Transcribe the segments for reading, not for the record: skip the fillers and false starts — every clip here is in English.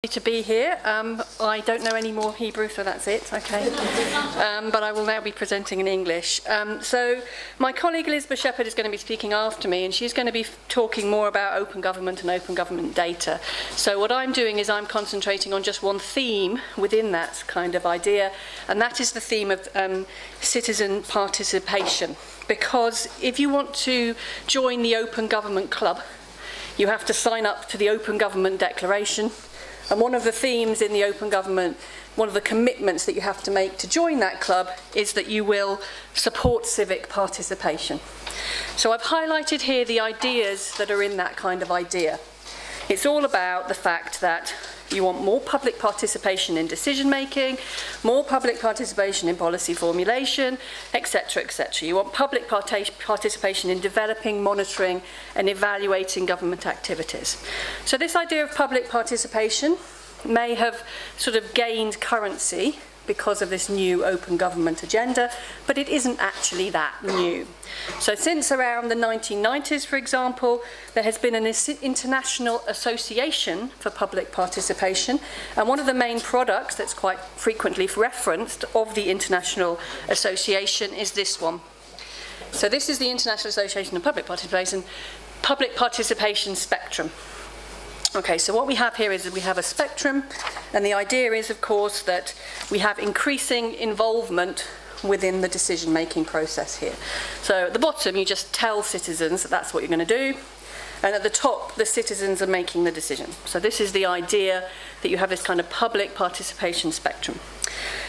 to be here. I don't know any more Hebrew, so that's it, okay. But I will now be presenting in English. So my colleague Elizabeth Shepherd is going to be speaking after me, and she's going to be talking more about open government and open government data. So what I'm doing is I'm concentrating on just one theme within that kind of idea, and that is the theme of citizen participation. Because if you want to join the Open Government Club, you have to sign up to the Open Government Declaration. And one of the themes in the Open Government, one of the commitments that you have to make to join that club is that you will support civic participation. So I've highlighted here the ideas that are in that kind of idea. It's all about the fact that you want more public participation in decision making, more public participation in policy formulation, etc., etc. You want public participation in developing, monitoring, and evaluating government activities. So this idea of public participation may have sort of gained currency because of this new open government agenda, but it isn't actually that new. So since around the 1990s, for example, there has been an international association for public participation, and one of the main products that's quite frequently referenced of the international association is this one. So this is the International Association of Public Participation Spectrum. Okay, so what we have here is that we have a spectrum, and the idea is, of course, that we have increasing involvement within the decision-making process here. So at the bottom, you just tell citizens that that's what you're going to do, and at the top, the citizens are making the decision. So this is the idea that you have this kind of public participation spectrum.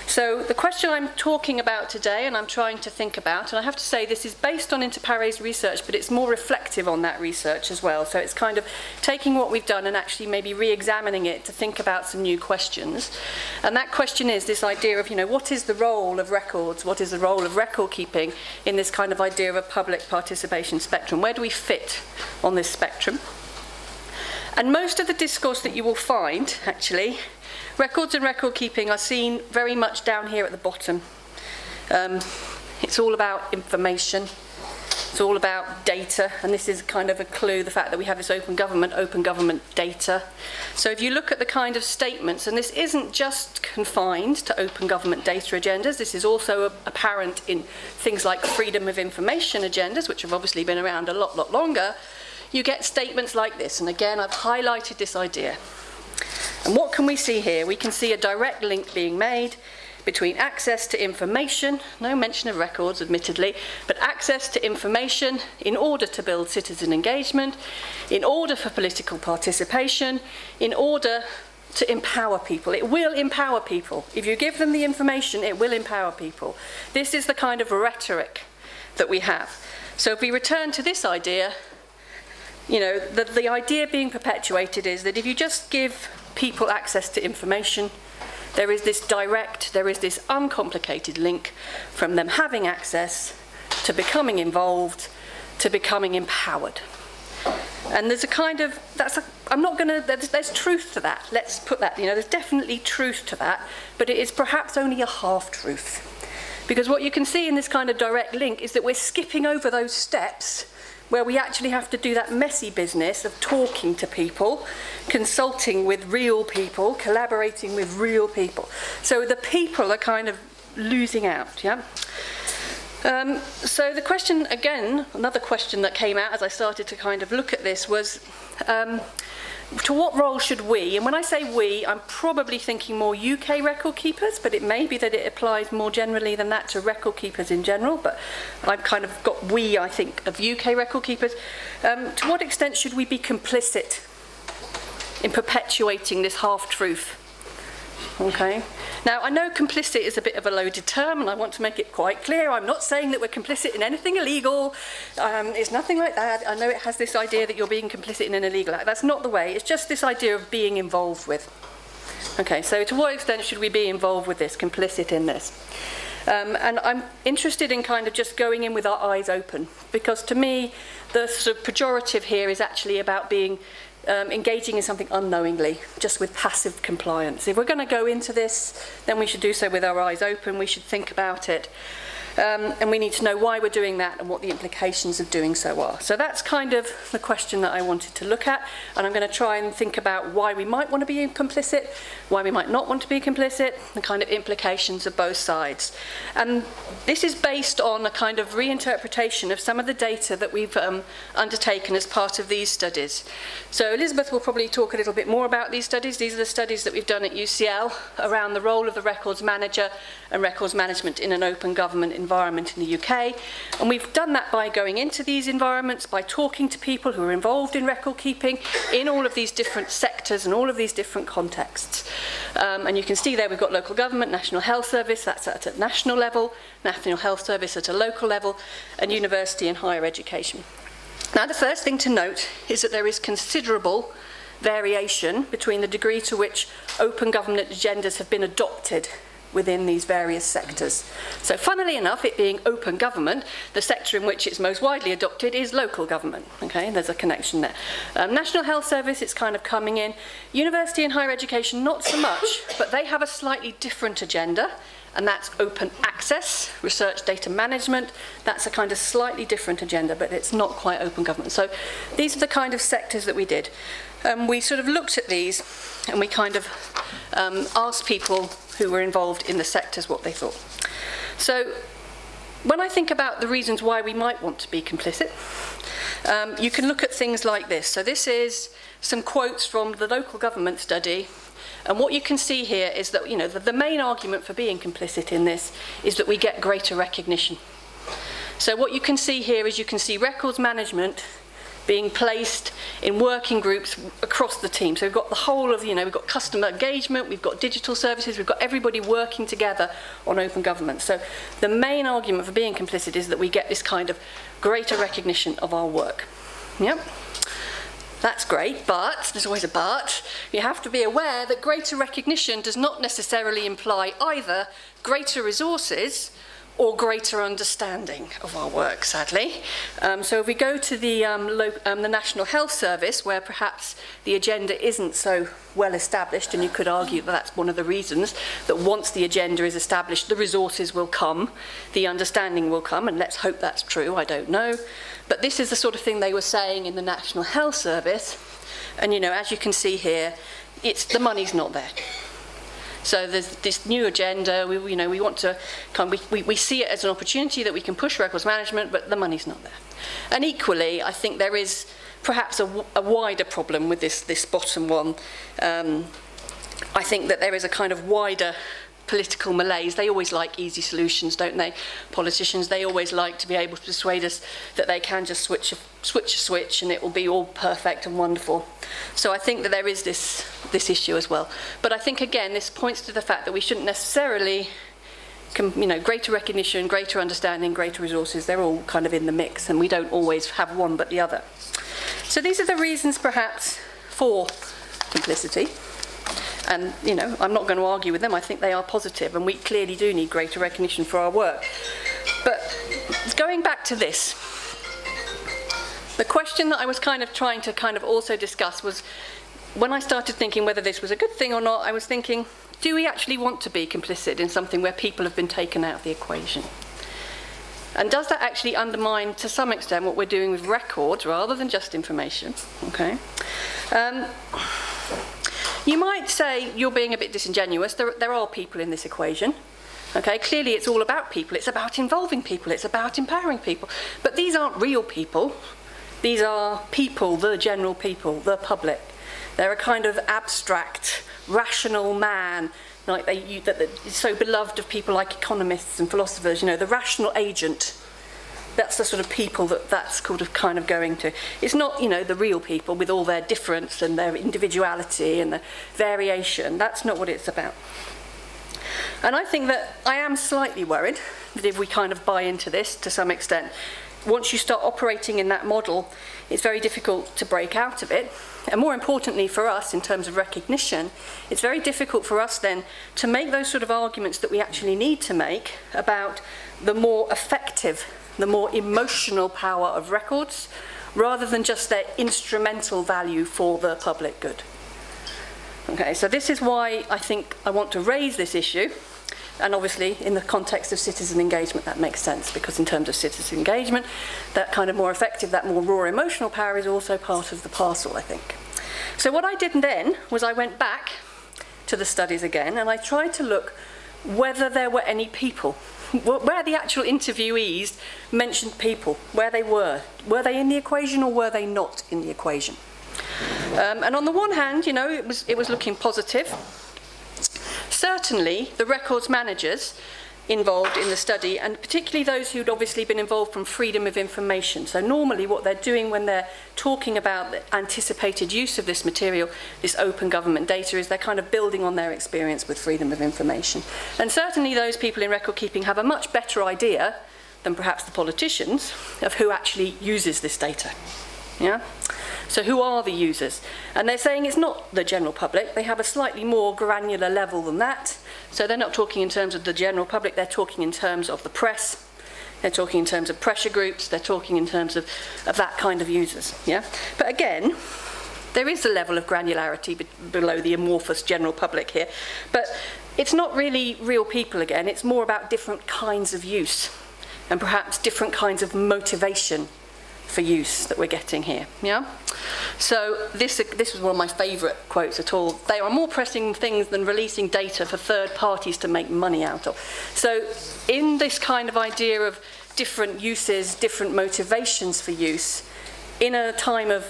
So the question I'm talking about today, and I'm trying to think about, and I have to say this is based on InterPARES research, but it's more reflective on that research as well. So it's kind of taking what we've done and actually maybe re-examining it to think about some new questions. And that question is this idea of, what is the role of records? What is the role of record keeping in this kind of idea of a public participation spectrum? Where do we fit on this spectrum? And most of the discourse that you will find, actually, records and record keeping are seen very much down here at the bottom. It's all about information. It's all about data, and this is kind of a clue, the fact that we have this open government data. So if you look at the kind of statements, and this isn't just confined to open government data agendas, this is also apparent in things like freedom of information agendas, which have obviously been around a lot longer, you get statements like this, and again I've highlighted this idea. And what can we see here? We can see a direct link being made between access to information, no mention of records admittedly, but access to information in order to build citizen engagement, in order for political participation, in order to empower people. It will empower people. If you give them the information, it will empower people. This is the kind of rhetoric that we have. So if we return to this idea, the idea being perpetuated is that if you just give people access to information, there is this direct, there is this uncomplicated link from them having access to becoming involved, to becoming empowered. And there's a kind of, there's truth to that. Let's put that, there's definitely truth to that, but it is perhaps only a half-truth. Because what you can see in this kind of direct link is that we're skipping over those steps where we actually have to do that messy business of talking to people, consulting with real people, collaborating with real people. So the people are kind of losing out, yeah? So the question, again, another question that came out as I started to kind of look at this was, to what role should we, and when I say we, I'm probably thinking more UK record keepers, but it may be that it applies more generally than that to record keepers in general, but I've kind of got we, I think, of UK record keepers. To what extent should we be complicit in perpetuating this half-truth? Okay. Now, I know complicit is a bit of a loaded term, and I want to make it quite clear. I'm not saying that we're complicit in anything illegal. It's nothing like that. I know it has this idea that you're being complicit in an illegal act. That's not the way. It's just this idea of being involved with. Okay, so to what extent should we be involved with this, complicit in this? And I'm interested in kind of just going in with our eyes open, because to me, the sort of pejorative here is actually about being engaging in something unknowingly, just with passive compliance. If we're going to go into this, then we should do so with our eyes open. We should think about it. And we need to know why we're doing that and what the implications of doing so are. So that's kind of the question that I wanted to look at, and I'm going to try and think about why we might want to be complicit, why we might not want to be complicit, the kind of implications of both sides. And this is based on a kind of reinterpretation of some of the data that we've undertaken as part of these studies. So Elizabeth will probably talk a little bit more about these studies. These are the studies that we've done at UCL around the role of the records manager and records management in an open government environment in the UK. And we've done that by going into these environments, by talking to people who are involved in record keeping in all of these different sectors and all of these different contexts. And you can see there we've got local government, National Health Service, that's at a national level, National Health Service at a local level, and university and higher education. Now, the first thing to note is that there is considerable variation between the degree to which open government agendas have been adopted within these various sectors. So funnily enough, it being open government, the sector in which it's most widely adopted is local government. Okay, there's a connection there. National Health Service, it's kind of coming in. University and higher education, not so much, but they have a slightly different agenda, and that's open access, research data management. That's a kind of slightly different agenda, but it's not quite open government. So these are the kind of sectors that we did. We sort of looked at these and we kind of asked people who were involved in the sectors what they thought. So when I think about the reasons why we might want to be complicit, you can look at things like this. So this is some quotes from the local government study. And what you can see here is that, you know, the main argument for being complicit in this is that we get greater recognition. So what you can see here is you can see records management being placed in working groups across the team. So we've got the whole of, you know, we've got customer engagement, we've got digital services, we've got everybody working together on open government. So the main argument for being complicit is that we get this kind of greater recognition of our work. Yep. That's great, but, there's always a but, you have to be aware that greater recognition does not necessarily imply either greater resources or greater understanding of our work, sadly. So if we go to the National Health Service, where perhaps the agenda isn't so well established, and you could argue that that's one of the reasons that once the agenda is established, the resources will come, the understanding will come, and let's hope that's true, I don't know. But this is the sort of thing they were saying in the National Health Service, and you know, as you can see here, the money's not there. So there's this new agenda, we want to we see it as an opportunity that we can push records management, but the money's not there. And equally, I think there is perhaps a wider problem with this bottom one. I think that there is a kind of wider political malaise. They always like easy solutions, don't they? Politicians, they always like to be able to persuade us that they can just switch a switch and it will be all perfect and wonderful. So I think that there is this issue as well. But I think, again, this points to the fact that we shouldn't necessarily, greater recognition, greater understanding, greater resources, they're all kind of in the mix, and we don't always have one but the other. So these are the reasons, perhaps, for complicity. And, I'm not going to argue with them. I think they are positive, and we clearly do need greater recognition for our work. But going back to this, the question that I was trying to also discuss was, when I started thinking whether this was a good thing or not, I was thinking, do we actually want to be complicit in something where people have been taken out of the equation? And does that actually undermine, to some extent, what we're doing with records rather than just information? Okay. You might say you're being a bit disingenuous. There are people in this equation. Okay, clearly it's all about people. It's about involving people. It's about empowering people. But these aren't real people. These are people, the general people, the public. They're a kind of abstract, rational man, like that is so beloved of people like economists and philosophers. The rational agent. That's the sort of people that's kind of going to. It's not, the real people with all their difference and their individuality and the variation. That's not what it's about. And I think that I am slightly worried that if we kind of buy into this to some extent, once you start operating in that model, it's very difficult to break out of it. And more importantly for us, in terms of recognition, it's very difficult for us then to make those sort of arguments that we actually need to make about the more effective, the more emotional power of records, rather than just their instrumental value for the public good. Okay, so this is why I think I want to raise this issue, And obviously, in the context of citizen engagement, that makes sense, because in terms of citizen engagement, that kind of more effective, that more raw emotional power is also part of the parcel, I think. So what I did then was I went back to the studies again, and I tried to look whether there were any people, where the actual interviewees mentioned people, where they were. Were they in the equation or were they not in the equation? And on the one hand, you know, it was looking positive. Certainly, the records managers involved in the study, and particularly those who'd obviously been involved from freedom of information. So normally what they're doing when they're talking about the anticipated use of this material, this open government data, is they're kind of building on their experience with freedom of information. And certainly those people in record keeping have a much better idea than perhaps the politicians of who actually uses this data. Yeah? So who are the users? And they're saying it's not the general public. They have a slightly more granular level than that. So they're not talking in terms of the general public, they're talking in terms of the press, they're talking in terms of pressure groups, they're talking in terms of that kind of users. Yeah? But again, there is a level of granularity below the amorphous general public here. But it's not really real people again, it's more about different kinds of use and perhaps different kinds of motivation for use that we're getting here. Yeah? So this was one of my favourite quotes at all. They are more pressing things than releasing data for third parties to make money out of. So in this kind of idea of different uses, different motivations for use, in a time of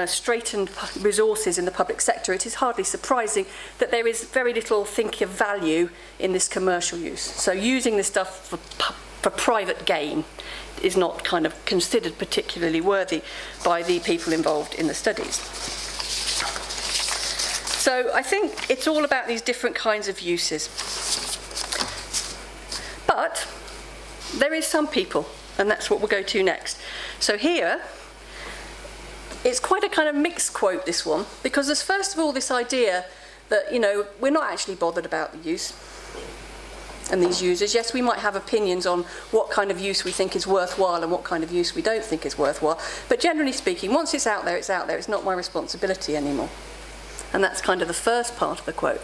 straitened resources in the public sector, it is hardly surprising that there is very little think of value in this commercial use. So using this stuff for private gain is not kind of considered particularly worthy by the people involved in the studies. So I think it's all about these different kinds of uses. But there is some people, and that's what we'll go to next. So here, it's quite a kind of mixed quote, this one, because there's first of all this idea that, you know, we're not actually bothered about the use and these users. Yes, we might have opinions on what kind of use we think is worthwhile and what kind of use we don't think is worthwhile, but generally speaking, once it's out there, it's out there. It's not my responsibility anymore. And that's kind of the first part of the quote.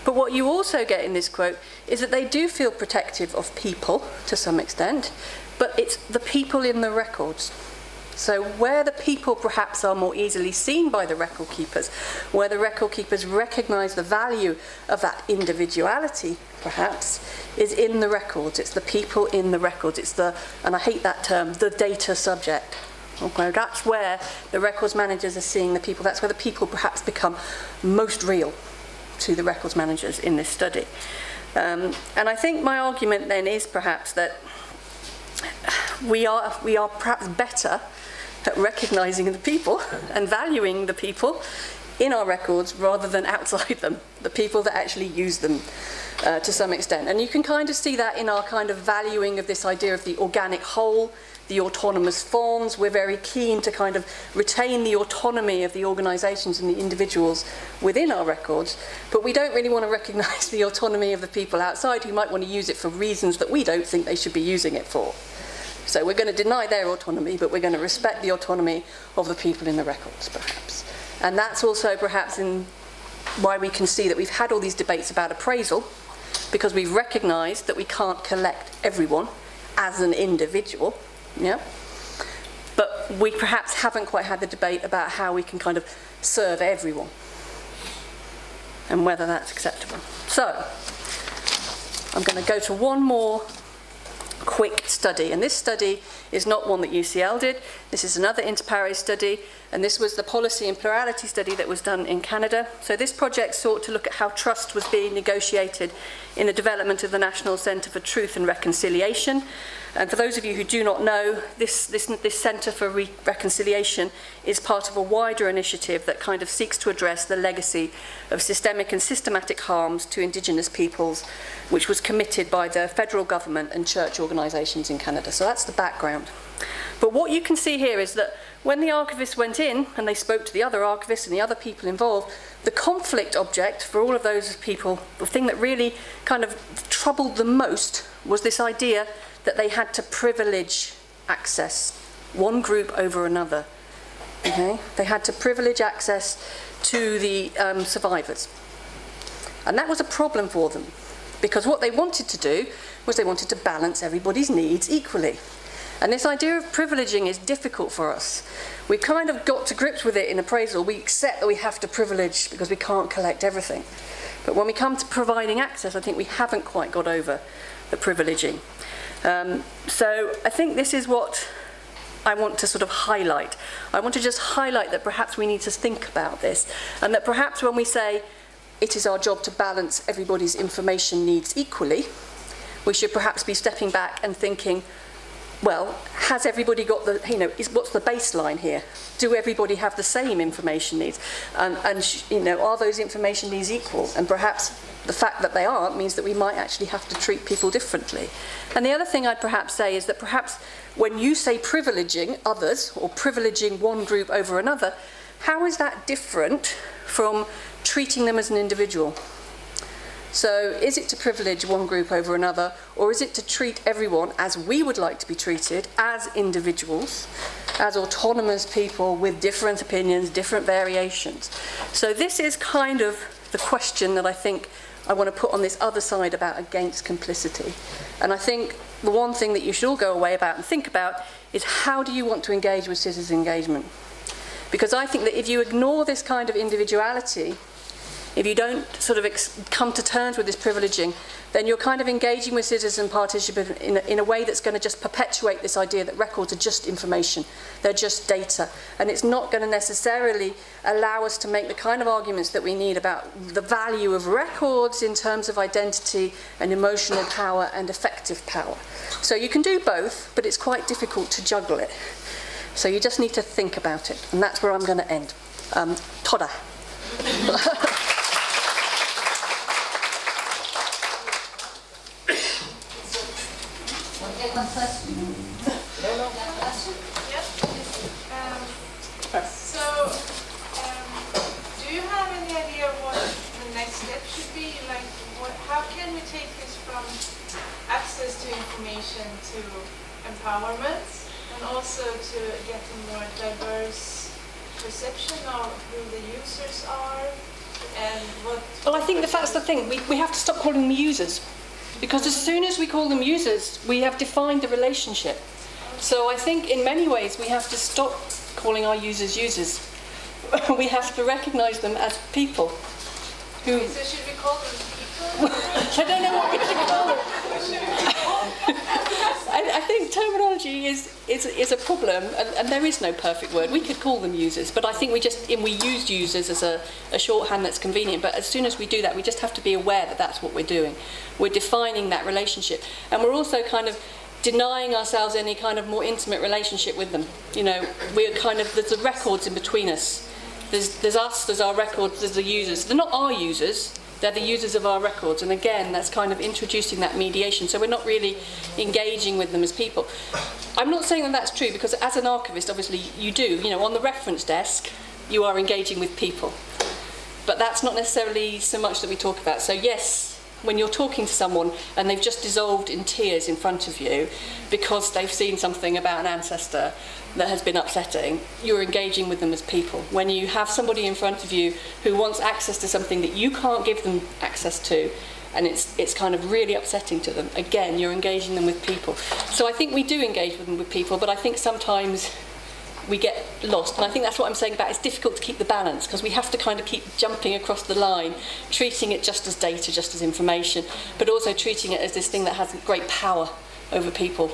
But what you also get in this quote is that they do feel protective of people to some extent, but it's the people in the records. So where the people perhaps are more easily seen by the record keepers, where the record keepers recognise the value of that individuality, perhaps, is in the records. It's the people in the records. It's the, and I hate that term, the data subject. Okay, that's where the records managers are seeing the people. That's where the people perhaps become most real to the records managers in this study. And I think my argument then is perhaps that we are perhaps better at recognising the people and valuing the people in our records rather than outside them, the people that actually use them to some extent. And you can kind of see that in our kind of valuing of this idea of the organic whole, the autonomous forms. We're very keen to kind of retain the autonomy of the organisations and the individuals within our records, but we don't really want to recognise the autonomy of the people outside who might want to use it for reasons that we don't think they should be using it for. So we're going to deny their autonomy, but we're going to respect the autonomy of the people in the records, perhaps. And that's also perhaps in why we can see that we've had all these debates about appraisal, because we've recognised that we can't collect everyone as an individual, yeah? But we perhaps haven't quite had the debate about how we can kind of serve everyone and whether that's acceptable. So I'm going to go to one more quick study, and this study is not one that UCL did. This is another InterPARES study, and this was the policy and plurality study that was done in Canada. So this project sought to look at how trust was being negotiated in the development of the National Centre for Truth and Reconciliation. And for those of you who do not know, this Centre for Reconciliation is part of a wider initiative that kind of seeks to address the legacy of systemic and systematic harms to Indigenous peoples, which was committed by the federal government and church organisations in Canada. So that's the background. But what you can see here is that when the archivists went in and they spoke to the other archivists and the other people involved, the conflict object for all of those people, the thing that really kind of troubled them most, was this idea that they had to privilege access, one group over another. Okay? They had to privilege access to the survivors. And that was a problem for them, because what they wanted to do was they wanted to balance everybody's needs equally. And this idea of privileging is difficult for us. We've kind of got to grips with it in appraisal. We accept that we have to privilege because we can't collect everything. But when we come to providing access, I think we haven't quite got over the privileging. So I think this is what I want to sort of highlight. I want to just highlight that perhaps we need to think about this, and that perhaps when we say it is our job to balance everybody's information needs equally, we should perhaps be stepping back and thinking, well, has everybody got the, what's the baseline here? Do everybody have the same information needs? And are those information needs equal? And perhaps the fact that they aren't means that we might actually have to treat people differently. And the other thing I'd perhaps say is that perhaps when you say privileging others or privileging one group over another, how is that different from treating them as an individual? So is it to privilege one group over another, or is it to treat everyone as we would like to be treated, as individuals, as autonomous people with different opinions, different variations? So this is kind of the question that I think I want to put on this other side about against complicity. And I think the one thing that you should all go away about and think about is, how do you want to engage with citizen engagement? Because I think that if you ignore this kind of individuality, if you don't sort of come to terms with this privileging, then you're kind of engaging with citizen participants in a way that's going to just perpetuate this idea that records are just information, they're just data. And it's not going to necessarily allow us to make the kind of arguments that we need about the value of records in terms of identity and emotional power and effective power. So you can do both, but it's quite difficult to juggle it. So you just need to think about it, and that's where I'm going to end. Toda. One question. Do you have any idea what the next step should be? Like, how can we take this from access to information to empowerment, and also to get a more diverse perception of who the users are and what? Well, I think that's the thing. We have to stop calling them users. Because as soon as we call them users, we have defined the relationship. So I think in many ways we have to stop calling our users users. We have to recognise them as people. Who... So should we call them people? I don't know what we should call them. I think terminology is a problem, and there is no perfect word. We could call them users, but I think we use users as a shorthand that's convenient. But as soon as we do that, we just have to be aware that that's what we're doing. We're defining that relationship, and we're also kind of denying ourselves any kind of more intimate relationship with them. We're kind of, there's the records in between us. There's us, there's our records, there's the users. They're not our users. They're the users of our records, and again, that's kind of introducing that mediation. So we're not really engaging with them as people. I'm not saying that that's true, because as an archivist, obviously, you do. On the reference desk, you are engaging with people. But that's not necessarily so much that we talk about. So yes, when you're talking to someone and they've just dissolved in tears in front of you because they've seen something about an ancestor that has been upsetting, you're engaging with them as people. When you have somebody in front of you who wants access to something that you can't give them access to, and it's kind of really upsetting to them, again, you're engaging them with people. So I think we do engage with them with people, but I think sometimes we get lost. And I think that's what I'm saying about it's difficult to keep the balance, because we have to kind of keep jumping across the line, treating it just as data, just as information, but also treating it as this thing that has great power over people.